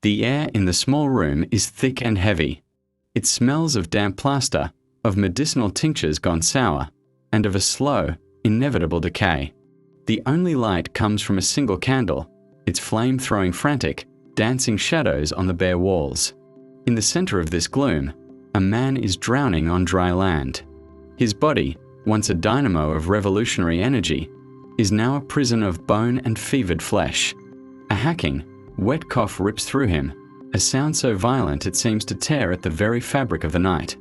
The air in the small room is thick and heavy. It smells of damp plaster, of medicinal tinctures gone sour, and of a slow, inevitable decay. The only light comes from a single candle, its flame throwing frantic, dancing shadows on the bare walls. In the center of this gloom, a man is drowning on dry land. His body, once a dynamo of revolutionary energy, is now a prison of bone and fevered flesh. A hacking, wet cough rips through him, a sound so violent it seems to tear at the very fabric of the night.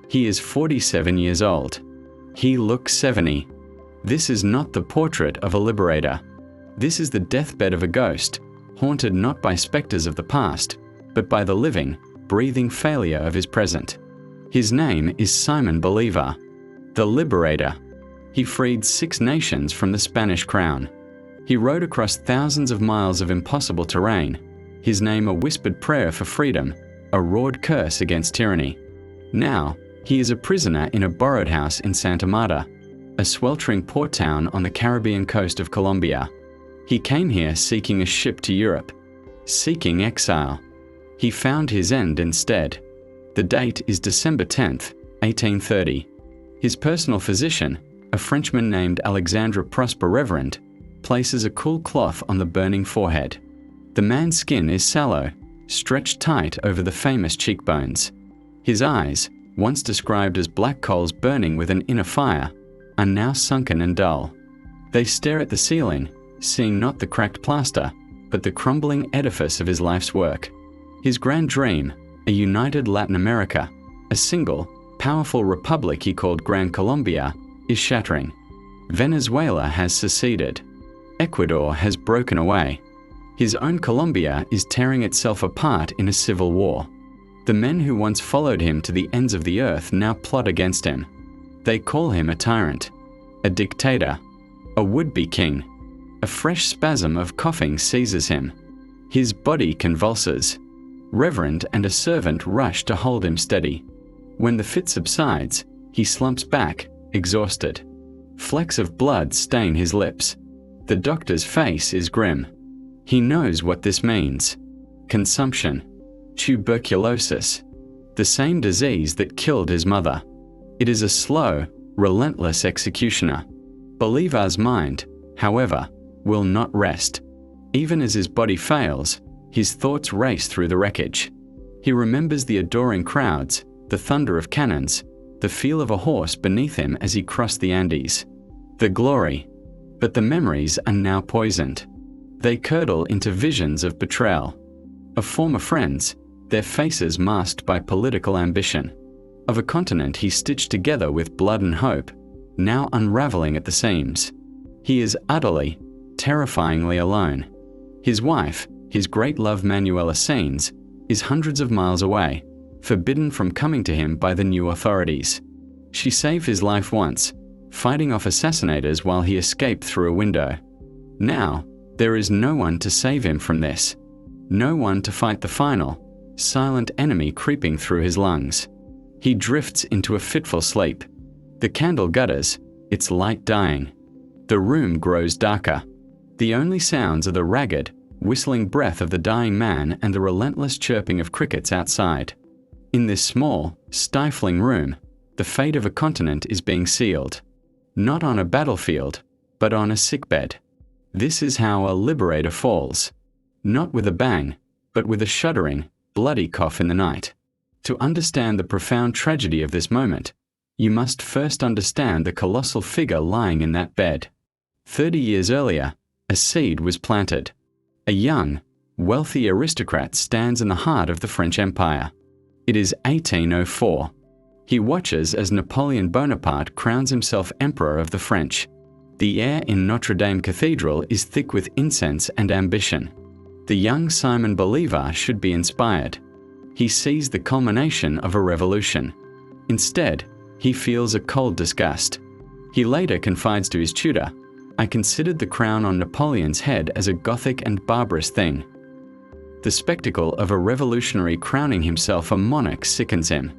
He is 47 years old. He looks 70. This is not the portrait of a liberator. This is the deathbed of a ghost, haunted not by specters of the past, but by the living, breathing failure of his present. His name is Simon Bolivar, the Liberator. He freed 6 nations from the Spanish crown. He rode across thousands of miles of impossible terrain, his name a whispered prayer for freedom, a roared curse against tyranny. Now, he is a prisoner in a borrowed house in Santa Marta, a sweltering port town on the Caribbean coast of Colombia. He came here seeking a ship to Europe, seeking exile. He found his end instead. The date is December 10th, 1830. His personal physician, a Frenchman named Alexandre Prosper Reverend, places a cool cloth on the burning forehead. The man's skin is sallow, stretched tight over the famous cheekbones. His eyes, once described as black coals burning with an inner fire, are now sunken and dull. They stare at the ceiling, seeing not the cracked plaster, but the crumbling edifice of his life's work. His grand dream, a united Latin America, a single, powerful republic he called Gran Colombia, is shattering. Venezuela has seceded. Ecuador has broken away. His own Colombia is tearing itself apart in a civil war. The men who once followed him to the ends of the earth now plot against him. They call him a tyrant, a dictator, a would-be king. A fresh spasm of coughing seizes him. His body convulses. Reverend and a servant rush to hold him steady. When the fit subsides, he slumps back, exhausted. Flecks of blood stain his lips. The doctor's face is grim. He knows what this means. Consumption. Tuberculosis. The same disease that killed his mother. It is a slow, relentless executioner. Bolivar's mind, however, will not rest. Even as his body fails, his thoughts race through the wreckage. He remembers the adoring crowds, the thunder of cannons, the feel of a horse beneath him as he crossed the Andes. The glory. But the memories are now poisoned. They curdle into visions of betrayal. Of former friends, their faces masked by political ambition. Of a continent he stitched together with blood and hope, now unraveling at the seams. He is utterly, terrifyingly alone. His wife, his great love Manuela Scenes, is hundreds of miles away, forbidden from coming to him by the new authorities. She saved his life once, fighting off assassinators while he escaped through a window. Now, there is no one to save him from this. No one to fight the final, silent enemy creeping through his lungs. He drifts into a fitful sleep. The candle gutters, its light dying. The room grows darker. The only sounds are the ragged, whistling breath of the dying man and the relentless chirping of crickets outside. In this small, stifling room, the fate of a continent is being sealed. Not on a battlefield, but on a sickbed. This is how a liberator falls. Not with a bang, but with a shuddering, bloody cough in the night. To understand the profound tragedy of this moment, you must first understand the colossal figure lying in that bed. 30 years earlier, a seed was planted. A young, wealthy aristocrat stands in the heart of the French Empire. It is 1804. He watches as Napoleon Bonaparte crowns himself Emperor of the French. The air in Notre Dame Cathedral is thick with incense and ambition. The young Simon Bolivar should be inspired. He sees the culmination of a revolution. Instead, he feels a cold disgust. He later confides to his tutor, "I considered the crown on Napoleon's head as a Gothic and barbarous thing." The spectacle of a revolutionary crowning himself a monarch sickens him.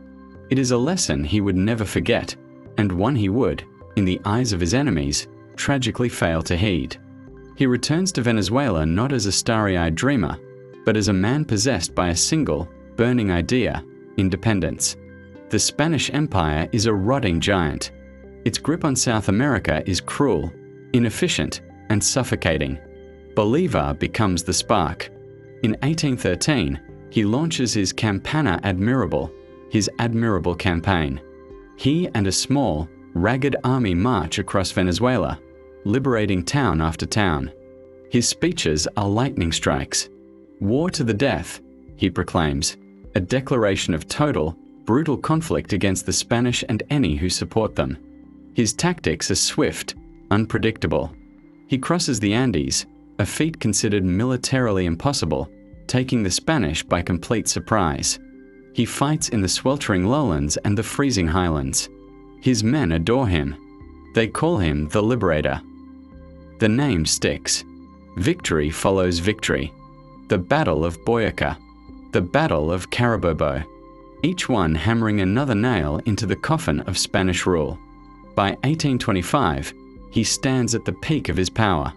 It is a lesson he would never forget, and one he would, in the eyes of his enemies, tragically fail to heed. He returns to Venezuela not as a starry-eyed dreamer, but as a man possessed by a single, burning idea: independence. The Spanish Empire is a rotting giant. Its grip on South America is cruel, inefficient, and suffocating. Bolivar becomes the spark. In 1813, he launches his Campana Admirable, his admirable campaign. He and a small, ragged army march across Venezuela, liberating town after town. His speeches are lightning strikes. War to the death, he proclaims, a declaration of total, brutal conflict against the Spanish and any who support them. His tactics are swift, unpredictable. He crosses the Andes, a feat considered militarily impossible, taking the Spanish by complete surprise. He fights in the sweltering lowlands and the freezing highlands. His men adore him. They call him the Liberator. The name sticks. Victory follows victory. The Battle of Boyaca, the Battle of Carabobo, each one hammering another nail into the coffin of Spanish rule. By 1825, he stands at the peak of his power.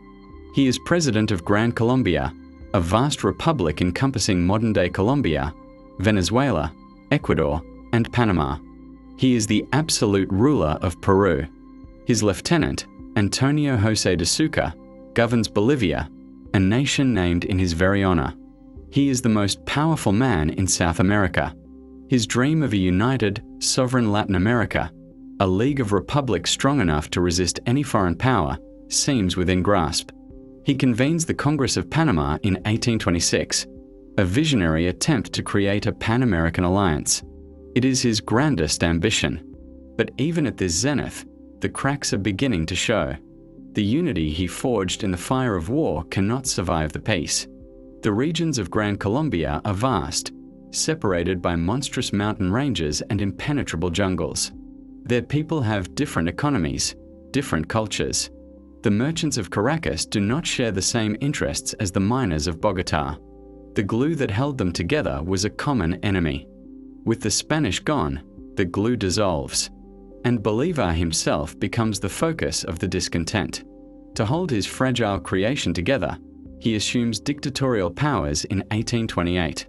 He is president of Gran, Colombia, a vast republic encompassing modern-day Colombia, Venezuela, Ecuador, and Panama. He is the absolute ruler of Peru. His lieutenant, Antonio José de Sucre, governs Bolivia, a nation named in his very honor. He is the most powerful man in South America. His dream of a united, sovereign Latin America, a league of republics strong enough to resist any foreign power, seems within grasp. He convenes the Congress of Panama in 1826, a visionary attempt to create a Pan-American alliance. It is his grandest ambition. But even at this zenith, the cracks are beginning to show. The unity he forged in the fire of war cannot survive the peace. The regions of Gran Colombia are vast, separated by monstrous mountain ranges and impenetrable jungles. Their people have different economies, different cultures. The merchants of Caracas do not share the same interests as the miners of Bogotá. The glue that held them together was a common enemy. With the Spanish gone, the glue dissolves, and Bolivar himself becomes the focus of the discontent. To hold his fragile creation together, he assumes dictatorial powers in 1828.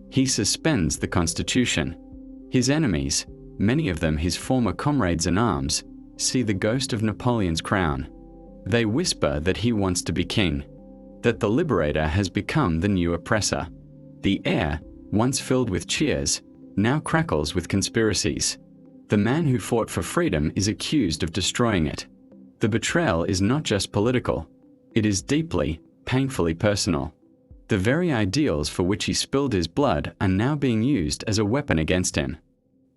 He suspends the Constitution. His enemies, many of them his former comrades in arms, see the ghost of Napoleon's crown. They whisper that he wants to be king, that the liberator has become the new oppressor. The air, once filled with cheers, now crackles with conspiracies. The man who fought for freedom is accused of destroying it. The betrayal is not just political, it is deeply, painfully personal. The very ideals for which he spilled his blood are now being used as a weapon against him.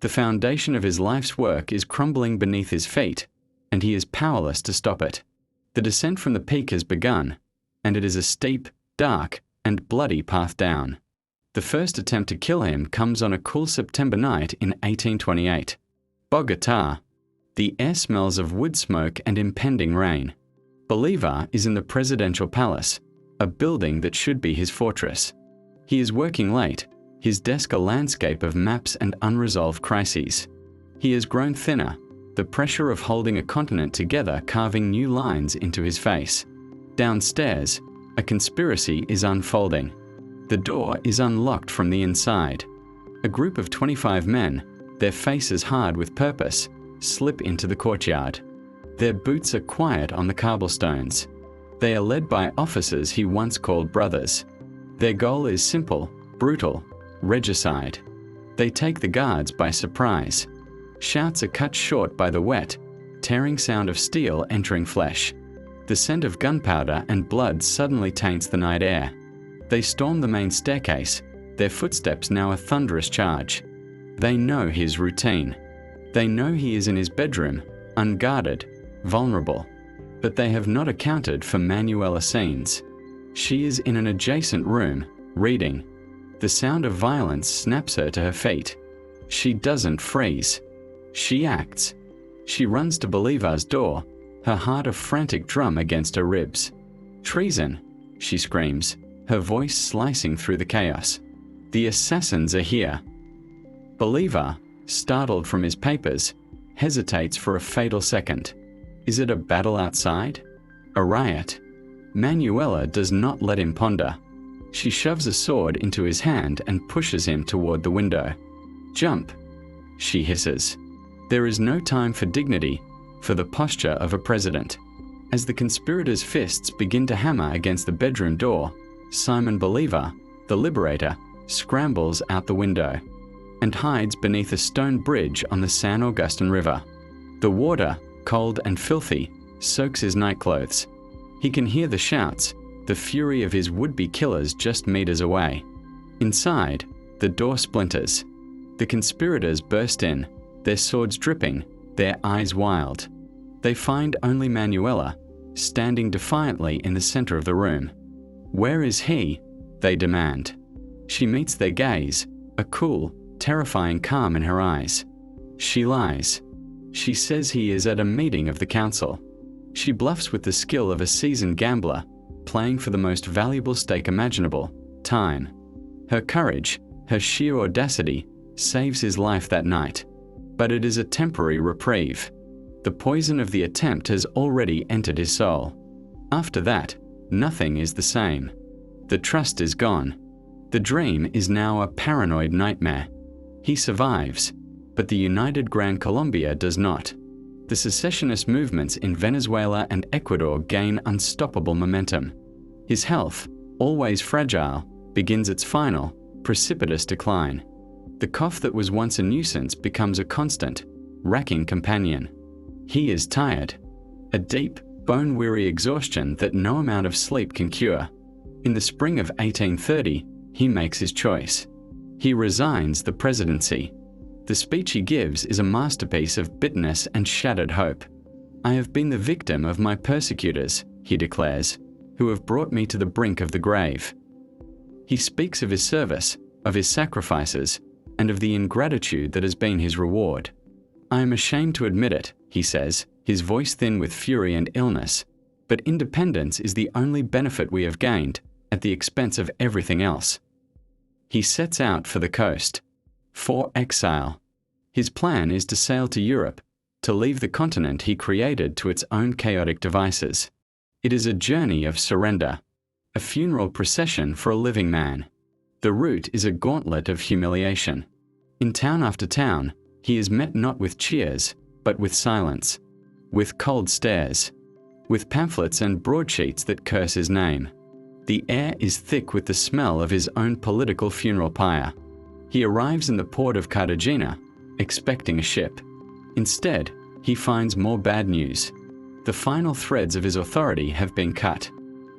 The foundation of his life's work is crumbling beneath his feet, and he is powerless to stop it. The descent from the peak has begun, and it is a steep, dark, and bloody path down. The first attempt to kill him comes on a cool September night in 1828. Bogotá. The air smells of wood smoke and impending rain. Bolivar is in the presidential palace, a building that should be his fortress. He is working late, his desk a landscape of maps and unresolved crises. He has grown thinner, the pressure of holding a continent together carving new lines into his face. Downstairs, a conspiracy is unfolding. The door is unlocked from the inside. A group of 25 men, their faces hard with purpose, slip into the courtyard. Their boots are quiet on the cobblestones. They are led by officers he once called brothers. Their goal is simple, brutal: regicide. They take the guards by surprise. Shouts are cut short by the wet, tearing sound of steel entering flesh. The scent of gunpowder and blood suddenly taints the night air. They storm the main staircase, their footsteps now a thunderous charge. They know his routine. They know he is in his bedroom, unguarded, vulnerable. But they have not accounted for Manuela Scenes. She is in an adjacent room, reading. The sound of violence snaps her to her feet. She doesn't freeze. She acts. She runs to Bolivar's door, her heart a frantic drum against her ribs. "Treason!" she screams, her voice slicing through the chaos. "The assassins are here." Bolivar, startled from his papers, hesitates for a fatal second. Is it a battle outside? A riot? Manuela does not let him ponder. She shoves a sword into his hand and pushes him toward the window. "Jump," she hisses. There is no time for dignity, for the posture of a president. As the conspirators' fists begin to hammer against the bedroom door, Simon Bolivar, the Liberator, scrambles out the window and hides beneath a stone bridge on the San Augustin River. The water, cold and filthy, soaks his nightclothes. He can hear the shouts, the fury of his would-be killers just meters away. Inside, the door splinters. The conspirators burst in, their swords dripping, their eyes wild. They find only Manuela, standing defiantly in the center of the room. "Where is he?" they demand. She meets their gaze, a cool, terrifying calm in her eyes. She lies. She says he is at a meeting of the council. She bluffs with the skill of a seasoned gambler, playing for the most valuable stake imaginable, time. Her courage, her sheer audacity, saves his life that night. But it is a temporary reprieve. The poison of the attempt has already entered his soul. After that, nothing is the same. The trust is gone. The dream is now a paranoid nightmare. He survives, but the united Gran Colombia does not. The secessionist movements in Venezuela and Ecuador gain unstoppable momentum. His health, always fragile, begins its final, precipitous decline. The cough that was once a nuisance becomes a constant, racking companion. He is tired. A deep, bone-weary exhaustion that no amount of sleep can cure. In the spring of 1830, he makes his choice. He resigns the presidency. The speech he gives is a masterpiece of bitterness and shattered hope. "I have been the victim of my persecutors," he declares, "who have brought me to the brink of the grave." He speaks of his service, of his sacrifices, and of the ingratitude that has been his reward. "I am ashamed to admit it," he says, his voice thin with fury and illness, "but independence is the only benefit we have gained, at the expense of everything else." He sets out for the coast. For exile. His plan is to sail to Europe, to leave the continent he created to its own chaotic devices. It is a journey of surrender, a funeral procession for a living man. The route is a gauntlet of humiliation. In town after town, he is met not with cheers, but with silence, with cold stares, with pamphlets and broadsheets that curse his name. The air is thick with the smell of his own political funeral pyre. He arrives in the port of Cartagena, expecting a ship. Instead, he finds more bad news. The final threads of his authority have been cut.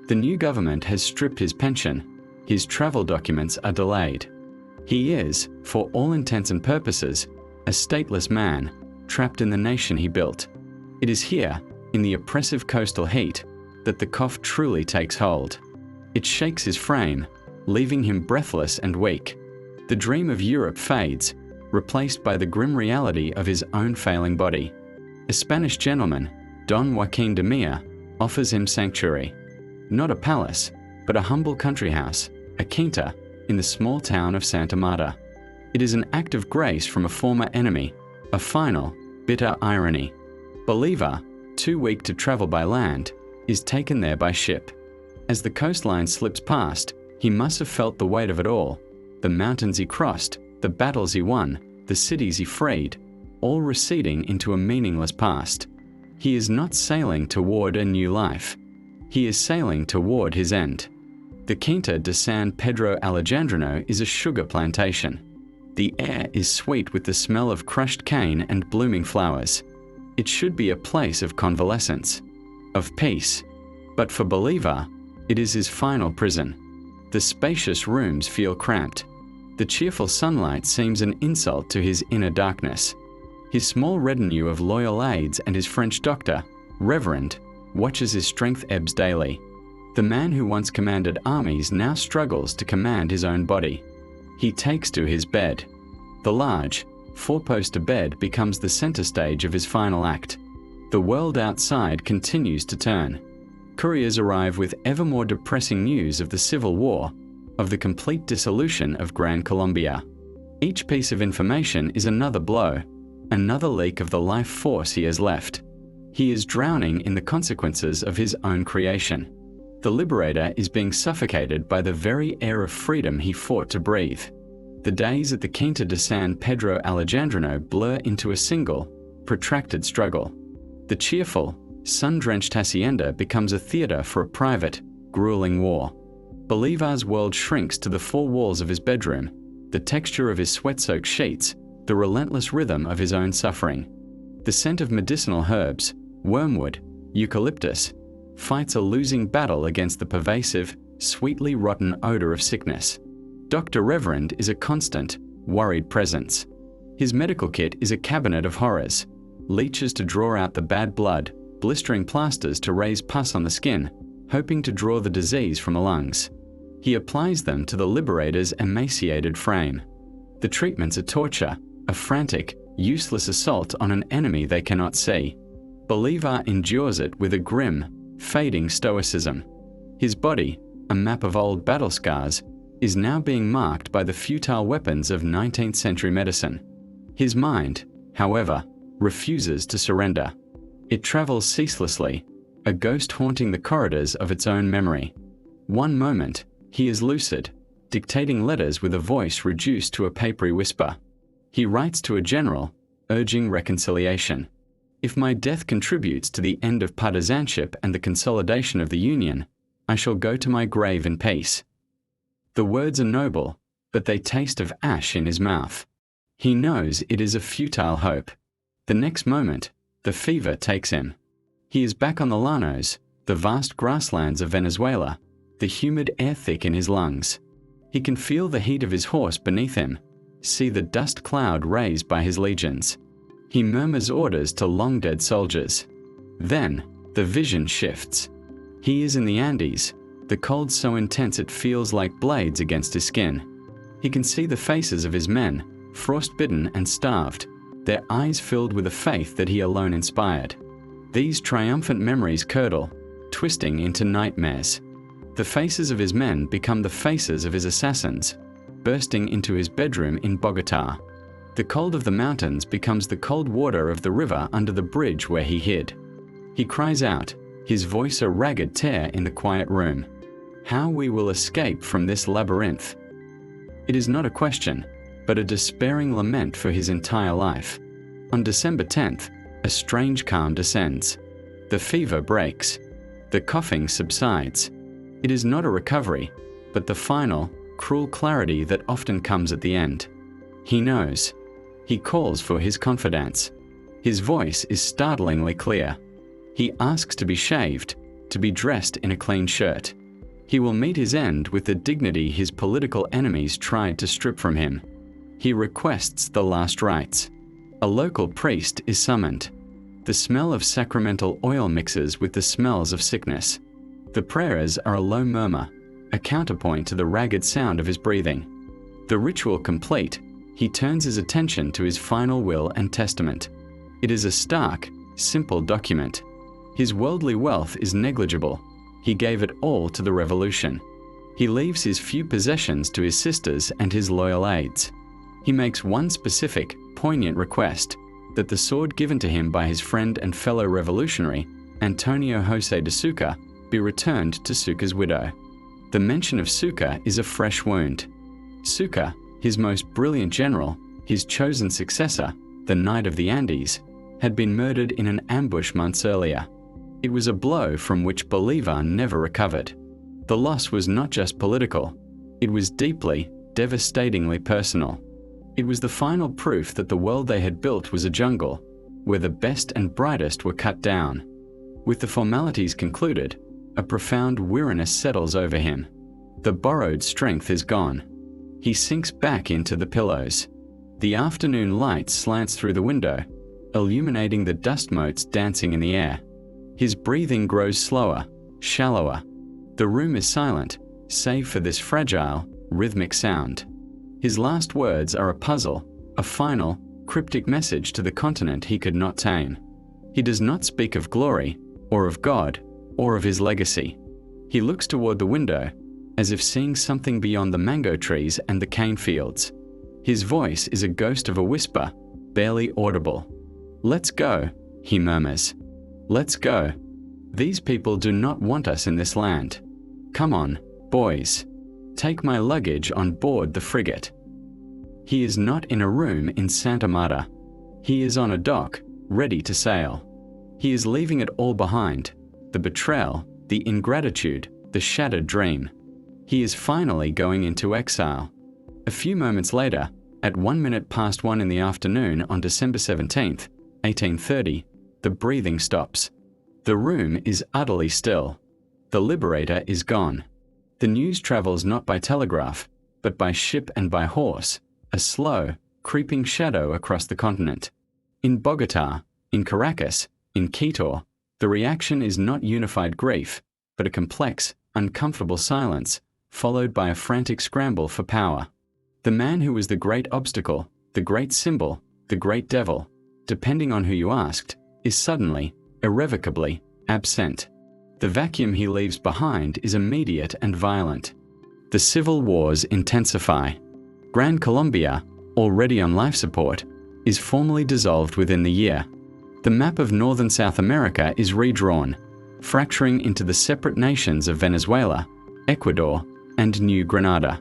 The new government has stripped his pension. His travel documents are delayed. He is, for all intents and purposes, a stateless man, trapped in the nation he built. It is here, in the oppressive coastal heat, that the cough truly takes hold. It shakes his frame, leaving him breathless and weak. The dream of Europe fades, replaced by the grim reality of his own failing body. A Spanish gentleman, Don Joaquin de Mia, offers him sanctuary. Not a palace, but a humble country house, a quinta, in the small town of Santa Marta. It is an act of grace from a former enemy, a final, bitter irony. Bolivar, too weak to travel by land, is taken there by ship. As the coastline slips past, he must have felt the weight of it all. The mountains he crossed, the battles he won, the cities he freed, all receding into a meaningless past. He is not sailing toward a new life. He is sailing toward his end. The Quinta de San Pedro Alejandrino is a sugar plantation. The air is sweet with the smell of crushed cane and blooming flowers. It should be a place of convalescence, of peace. But for Bolivar, it is his final prison. The spacious rooms feel cramped. The cheerful sunlight seems an insult to his inner darkness. His small retinue of loyal aides and his French doctor, Reverend, watches his strength ebbs daily. The man who once commanded armies now struggles to command his own body. He takes to his bed. The large, four-poster bed becomes the center stage of his final act. The world outside continues to turn. Couriers arrive with ever more depressing news of the Civil War, of the complete dissolution of Gran Colombia. Each piece of information is another blow, another leak of the life force he has left. He is drowning in the consequences of his own creation. The Liberator is being suffocated by the very air of freedom he fought to breathe. The days at the Quinta de San Pedro Alejandrino blur into a single, protracted struggle. The cheerful, sun-drenched hacienda becomes a theater for a private, grueling war. Bolivar's world shrinks to the four walls of his bedroom, the texture of his sweat-soaked sheets, the relentless rhythm of his own suffering. The scent of medicinal herbs, wormwood, eucalyptus, fights a losing battle against the pervasive, sweetly rotten odor of sickness. Dr. Reverend is a constant, worried presence. His medical kit is a cabinet of horrors: leeches to draw out the bad blood, blistering plasters to raise pus on the skin, hoping to draw the disease from the lungs. He applies them to the Liberator's emaciated frame. The treatments are torture, a frantic, useless assault on an enemy they cannot see. Bolivar endures it with a grim, fading stoicism. His body, a map of old battle scars, is now being marked by the futile weapons of 19th century medicine. His mind, however, refuses to surrender. It travels ceaselessly, a ghost haunting the corridors of its own memory. One moment, he is lucid, dictating letters with a voice reduced to a papery whisper. He writes to a general, urging reconciliation. If my death contributes to the end of partisanship and the consolidation of the Union, I shall go to my grave in peace. The words are noble, but they taste of ash in his mouth. He knows it is a futile hope. The next moment, the fever takes him. He is back on the llanos, the vast grasslands of Venezuela, the humid air thick in his lungs. He can feel the heat of his horse beneath him, see the dust cloud raised by his legions. He murmurs orders to long-dead soldiers. Then, the vision shifts. He is in the Andes, the cold so intense it feels like blades against his skin. He can see the faces of his men, frostbitten and starved, their eyes filled with a faith that he alone inspired. These triumphant memories curdle, twisting into nightmares. The faces of his men become the faces of his assassins, bursting into his bedroom in Bogotá. The cold of the mountains becomes the cold water of the river under the bridge where he hid. He cries out, his voice a ragged tear in the quiet room. How we will escape from this labyrinth? It is not a question, but a despairing lament for his entire life. On December 10th, a strange calm descends. The fever breaks. The coughing subsides. It is not a recovery, but the final, cruel clarity that often comes at the end. He knows. He calls for his confidants. His voice is startlingly clear. He asks to be shaved, to be dressed in a clean shirt. He will meet his end with the dignity his political enemies tried to strip from him. He requests the last rites. A local priest is summoned. The smell of sacramental oil mixes with the smells of sickness. The prayers are a low murmur, a counterpoint to the ragged sound of his breathing. The ritual complete, he turns his attention to his final will and testament. It is a stark, simple document. His worldly wealth is negligible. He gave it all to the revolution. He leaves his few possessions to his sisters and his loyal aides. He makes one specific, poignant request, that the sword given to him by his friend and fellow revolutionary, Antonio José de Sucre, be returned to Sucre's widow. The mention of Sucre is a fresh wound. Sucre, his most brilliant general, his chosen successor, the Knight of the Andes, had been murdered in an ambush months earlier. It was a blow from which Bolivar never recovered. The loss was not just political. It was deeply, devastatingly personal. It was the final proof that the world they had built was a jungle, where the best and brightest were cut down. With the formalities concluded, a profound weariness settles over him. The borrowed strength is gone. He sinks back into the pillows. The afternoon light slants through the window, illuminating the dust motes dancing in the air. His breathing grows slower, shallower. The room is silent, save for this fragile, rhythmic sound. His last words are a puzzle, a final, cryptic message to the continent he could not tame. He does not speak of glory, or of God, or of his legacy. He looks toward the window, as if seeing something beyond the mango trees and the cane fields. His voice is a ghost of a whisper, barely audible. "Let's go," he murmurs. "Let's go. These people do not want us in this land. Come on, boys. Take my luggage on board the frigate. He is not in a room in Santa Marta. He is on a dock, ready to sail. He is leaving it all behind, the betrayal, the ingratitude, the shattered dream. He is finally going into exile. A few moments later, at 1:01 in the afternoon on December 17th, 1830, the breathing stops. The room is utterly still. The Liberator is gone. The news travels not by telegraph, but by ship and by horse, a slow, creeping shadow across the continent. In Bogota, in Caracas, in Quito, the reaction is not unified grief, but a complex, uncomfortable silence, followed by a frantic scramble for power. The man who was the great obstacle, the great symbol, the great devil, depending on who you asked, is suddenly, irrevocably, absent. The vacuum he leaves behind is immediate and violent. The civil wars intensify. Gran Colombia, already on life support, is formally dissolved within the year. The map of northern South America is redrawn, fracturing into the separate nations of Venezuela, Ecuador, and New Granada.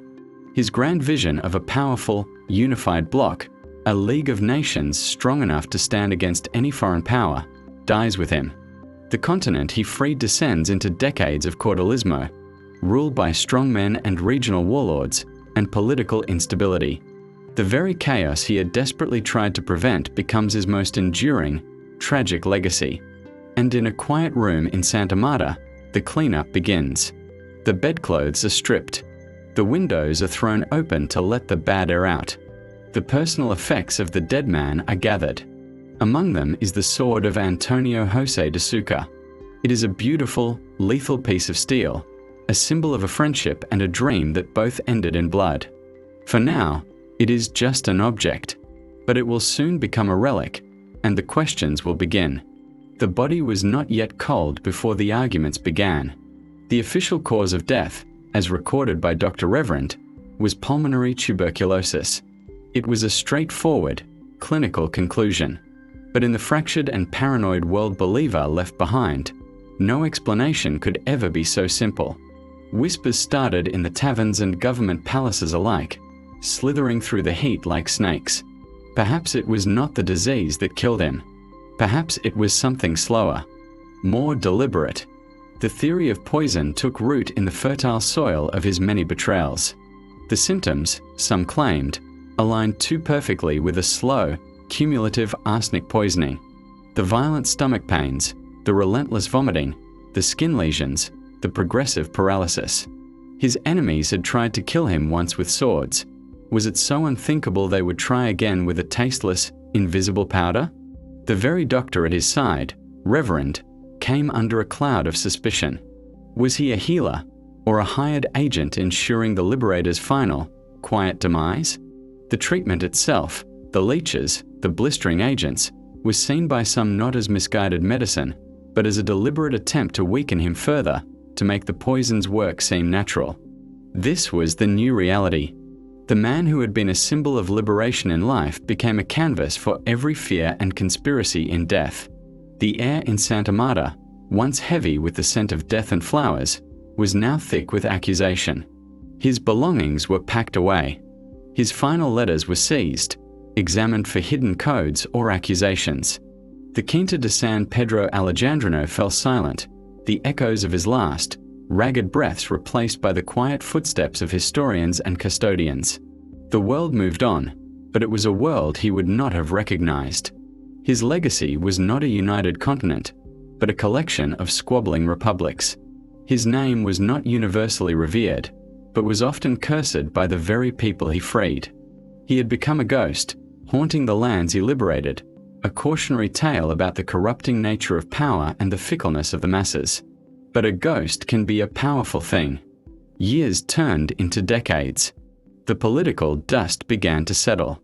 His grand vision of a powerful, unified bloc, a League of Nations strong enough to stand against any foreign power, dies with him. The continent he freed descends into decades of caudillismo, ruled by strongmen and regional warlords, and political instability. The very chaos he had desperately tried to prevent becomes his most enduring, tragic legacy. And in a quiet room in Santa Marta, the cleanup begins. The bedclothes are stripped. The windows are thrown open to let the bad air out. The personal effects of the dead man are gathered. Among them is the sword of Antonio José de Sucre. It is a beautiful, lethal piece of steel, a symbol of a friendship and a dream that both ended in blood. For now, it is just an object, but it will soon become a relic, and the questions will begin. The body was not yet cold before the arguments began. The official cause of death, as recorded by Dr. Reverend, was pulmonary tuberculosis. It was a straightforward, clinical conclusion. But in the fractured and paranoid world Bolivar left behind, no explanation could ever be so simple. Whispers started in the taverns and government palaces alike, slithering through the heat like snakes. Perhaps it was not the disease that killed him. Perhaps it was something slower, more deliberate. The theory of poison took root in the fertile soil of his many betrayals. The symptoms, some claimed, aligned too perfectly with a slow, cumulative arsenic poisoning. The violent stomach pains, the relentless vomiting, the skin lesions, the progressive paralysis. His enemies had tried to kill him once with swords. Was it so unthinkable they would try again with a tasteless, invisible powder? The very doctor at his side, Reverend, came under a cloud of suspicion. Was he a healer, or a hired agent ensuring the Liberator's final, quiet demise? The treatment itself, the leeches, the blistering agents, was seen by some not as misguided medicine, but as a deliberate attempt to weaken him further, to make the poison's work seem natural. This was the new reality. The man who had been a symbol of liberation in life became a canvas for every fear and conspiracy in death. The air in Santa Marta, once heavy with the scent of death and flowers, was now thick with accusation. His belongings were packed away. His final letters were seized, examined for hidden codes or accusations. The Quinta de San Pedro Alejandrino fell silent, the echoes of his last, ragged breaths replaced by the quiet footsteps of historians and custodians. The world moved on, but it was a world he would not have recognized. His legacy was not a united continent, but a collection of squabbling republics. His name was not universally revered, but was often cursed by the very people he freed. He had become a ghost, haunting the lands he liberated, a cautionary tale about the corrupting nature of power and the fickleness of the masses. But a ghost can be a powerful thing. Years turned into decades. The political dust began to settle.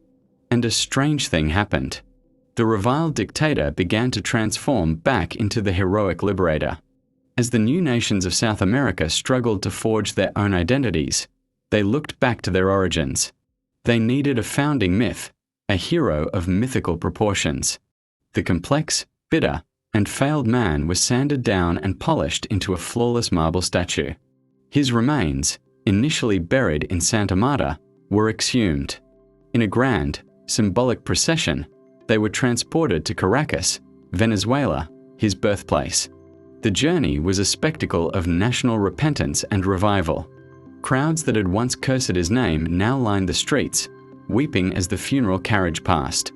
And a strange thing happened. The reviled dictator began to transform back into the heroic liberator. As the new nations of South America struggled to forge their own identities, they looked back to their origins. They needed a founding myth, a hero of mythical proportions. The complex, bitter, and failed man was sanded down and polished into a flawless marble statue. His remains, initially buried in Santa Marta, were exhumed. In a grand, symbolic procession, they were transported to Caracas, Venezuela, his birthplace. The journey was a spectacle of national repentance and revival. Crowds that had once cursed his name now lined the streets, weeping as the funeral carriage passed.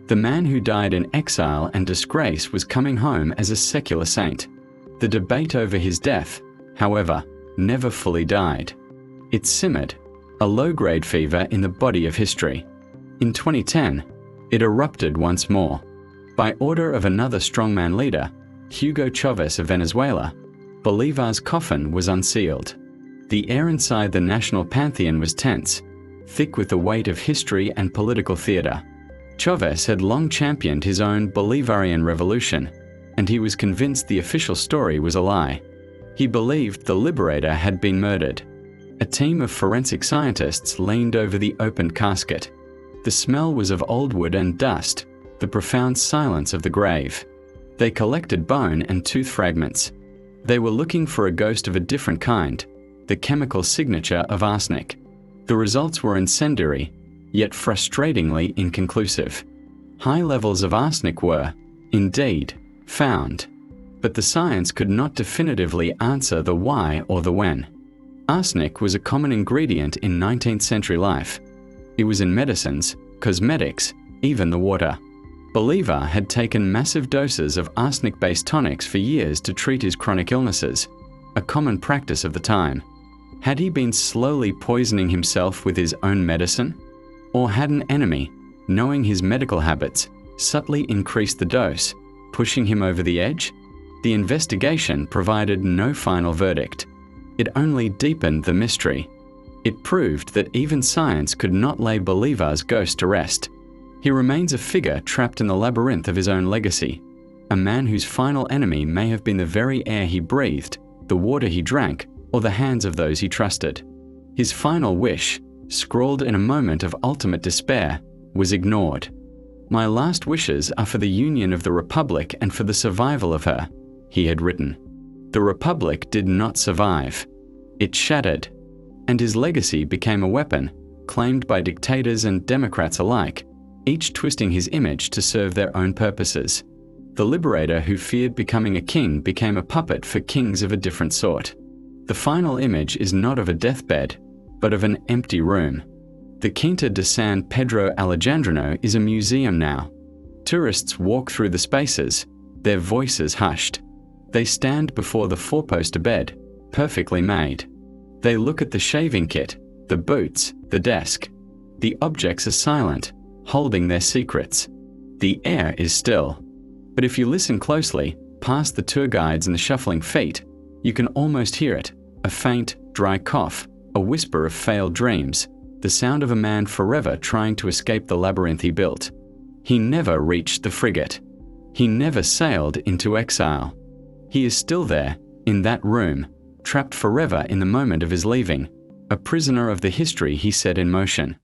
The man who died in exile and disgrace was coming home as a secular saint. The debate over his death, however, never fully died. It simmered, a low-grade fever in the body of history. In 2010, it erupted once more. By order of another strongman leader, Hugo Chavez of Venezuela, Bolivar's coffin was unsealed. The air inside the national pantheon was tense, thick with the weight of history and political theater. Chavez had long championed his own Bolivarian revolution, and he was convinced the official story was a lie. He believed the Liberator had been murdered. A team of forensic scientists leaned over the opened casket. The smell was of old wood and dust, the profound silence of the grave. They collected bone and tooth fragments. They were looking for a ghost of a different kind, the chemical signature of arsenic. The results were incendiary, yet frustratingly inconclusive. High levels of arsenic were, indeed, found, but the science could not definitively answer the why or the when. Arsenic was a common ingredient in 19th century life. It was in medicines, cosmetics, even the water. Bolivar had taken massive doses of arsenic-based tonics for years to treat his chronic illnesses, a common practice of the time. Had he been slowly poisoning himself with his own medicine? Or had an enemy, knowing his medical habits, subtly increased the dose, pushing him over the edge? The investigation provided no final verdict. It only deepened the mystery. It proved that even science could not lay Bolivar's ghost to rest. He remains a figure trapped in the labyrinth of his own legacy, a man whose final enemy may have been the very air he breathed, the water he drank, or the hands of those he trusted. His final wish, scrawled in a moment of ultimate despair, was ignored. "My last wishes are for the union of the Republic and for the survival of her," he had written. The Republic did not survive. It shattered, and his legacy became a weapon, claimed by dictators and Democrats alike, each twisting his image to serve their own purposes. The liberator who feared becoming a king became a puppet for kings of a different sort. The final image is not of a deathbed, but of an empty room. The Quinta de San Pedro Alejandrino is a museum now. Tourists walk through the spaces, their voices hushed. They stand before the four-poster bed, perfectly made. They look at the shaving kit, the boots, the desk. The objects are silent, holding their secrets. The air is still. But if you listen closely, past the tour guides and the shuffling feet, you can almost hear it, a faint, dry cough, a whisper of failed dreams, the sound of a man forever trying to escape the labyrinth he built. He never reached the frigate. He never sailed into exile. He is still there, in that room, trapped forever in the moment of his leaving, a prisoner of the history he set in motion.